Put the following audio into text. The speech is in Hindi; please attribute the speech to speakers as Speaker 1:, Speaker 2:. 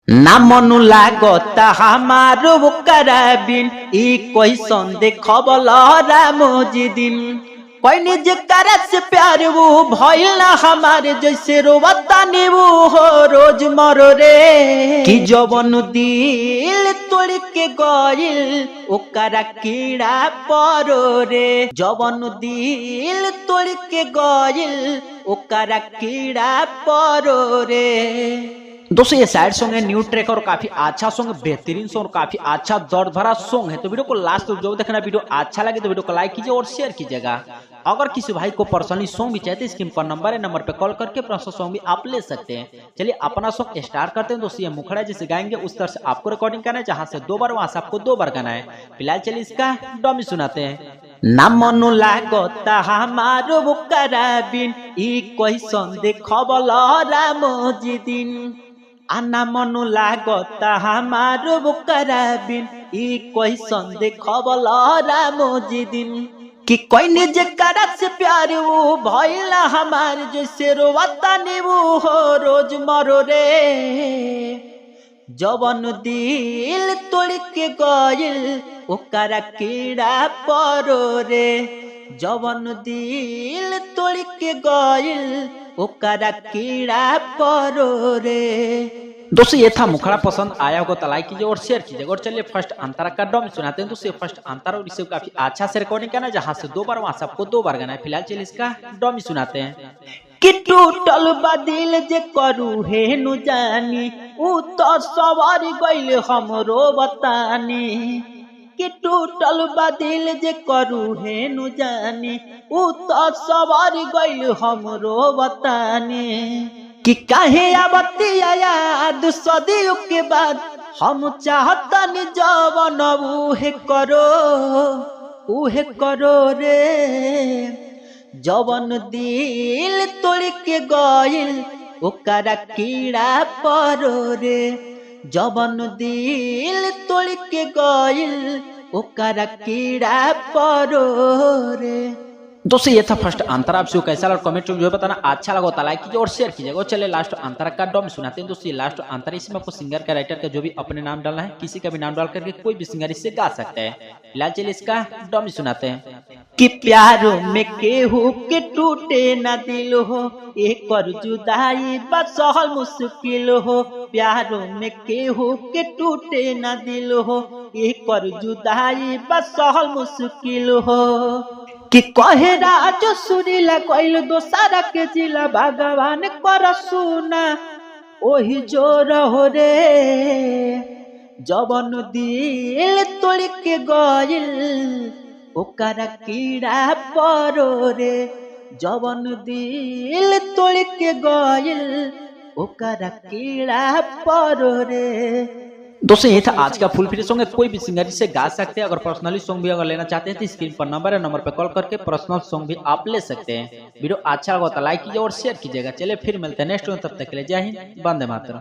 Speaker 1: ना मनु लागता हमारो कराबिन ई कोई संदे खबलरा मोजिदिन कोई निज करे से प्यार वो भइल ना हमारे जैसे रोवता नी वो हो रोज मरो रे कि जवन दिल तोड़ के गइल ओकरा कीड़ा परो रे जवन दिल तोड़ के गइल ओकरा कीड़ा परो रे। दोस्तों ये सैड सॉन्ग है, न्यू ट्रैक और काफी अच्छा सॉन्ग, बेहतरीन सॉन्ग, काफी अच्छा दर्द भरा सॉन्ग है। तो वीडियो को लास्ट तक जरूर देखना। वीडियो अच्छा लगे तो वीडियो को लाइक कीजिए और शेयर कीजिएगा। अगर किसी भाई को पर्सनली सॉन्ग भी चाहिए तो स्क्रीन पर नंबर है, नंबर पे कॉल करके पर्सनल सॉन्ग भी आप ले सकते हैं। चलिए अपना सॉन्ग स्टार्ट करते हैं। दोस्तों ये मुखड़ा जैसे गाएंगे उस तरह से आपको रिकॉर्डिंग करना है, जहां से 2 बार वहां से आपको 2 बार गाना है। फिलहाल चलिए इसका डमी सुनाते हैं। ना मनु लागता हमारो कराबिन ई कोई संदे खबलरा मोजिदिन आना मनु लागता हमारो कराबिन ई कोई संदे खबलरा मोजिदिन कि कोई निज करा से प्यार वो भइला हमार जैसे रोवता नी वो हो रोज मरो रे जवन दिल तोड़ के गइल ओकरा कीड़ा परो रे जवन दिल तोड़ के गइल ओकरा कीड़ा परो रे। दोस्तों ये था मुखड़ा, पसंद आया होगा तो लाइक कीजिए और शेयर कीजिएगा। और चलिए फर्स्ट अंतरा का डम सुनाते हैं। दोस्तों फर्स्ट अंतरा और इसे काफी अच्छा से रिकॉर्डिंग करना है, जहां से 2 बार वहां से आपको 2 बार गाना है। फिलहाल चलिए इसका डम सुनाते हैं। कि टूटल बदिल जे करू हे नु जानी ऊ तो सवार गइल हमरो बतानी कि टूटल बदिल जे करू हे नु जानी ऊ तो सवार गइल हमरो बतानी कि काहे आवती याद सदियों के बाद हम चाहतनी जवन उहे करो रे जवन दिल तोड़ के गइल ओकरा कीड़ा परो रे जवन दिल तोड़ के गइल ओकरा कीड़ा परो रे। दोस्तों ये था फर्स्ट अंतरा। आपसे कैसा लगा कमेंट में जो बताना। अच्छा लगा तो लाइक कीजिए और शेयर कीजिएगा। चलिए लास्ट अंतरा का डम सुनाते हैं। दोस्तों ये लास्ट अंतरा, इसमें आपको सिंगर का राइटर का जो भी अपने नाम डालना है, किसी का भी नाम डाल करके कोई भी सिंगर इससे गा सकता है। फिलहाल चलिए इसका डम सुनाते हैं। कि प्यारो में केहू के टूटे न दिल हो एक और जुदाई बस सहल मुश्किल हो प्यारो में केहू के टूटे न दिल हो एक और जुदाई बस सहल मुश्किल हो कि कहे राजो सुरीला कोइल दोसारा के जिला भगवान कर सुना ओही जोर हो रे जवन दिल तोड़ के गइल ओकरा कीड़ा परो रे जवन दिल तोड़ के गइल ओकरा कीड़ा परो रे। दोस्तों ये था आज का फुल फ्री सॉन्ग है। कोई भी सिंगर इससे गा सकते हैं। अगर पर्सनली सॉन्ग भी अगर लेना चाहते हैं तो स्क्रीन पर नंबर है, नंबर पर कॉल करके पर्सनल सॉन्ग भी आप ले सकते हैं। वीडियो अच्छा लगा तो लाइक कीजिए और शेयर कीजिएगा। चलिए फिर मिलते हैं नेक्स्ट में, तब तक के लिए जय हिंद, वंदे मातरम।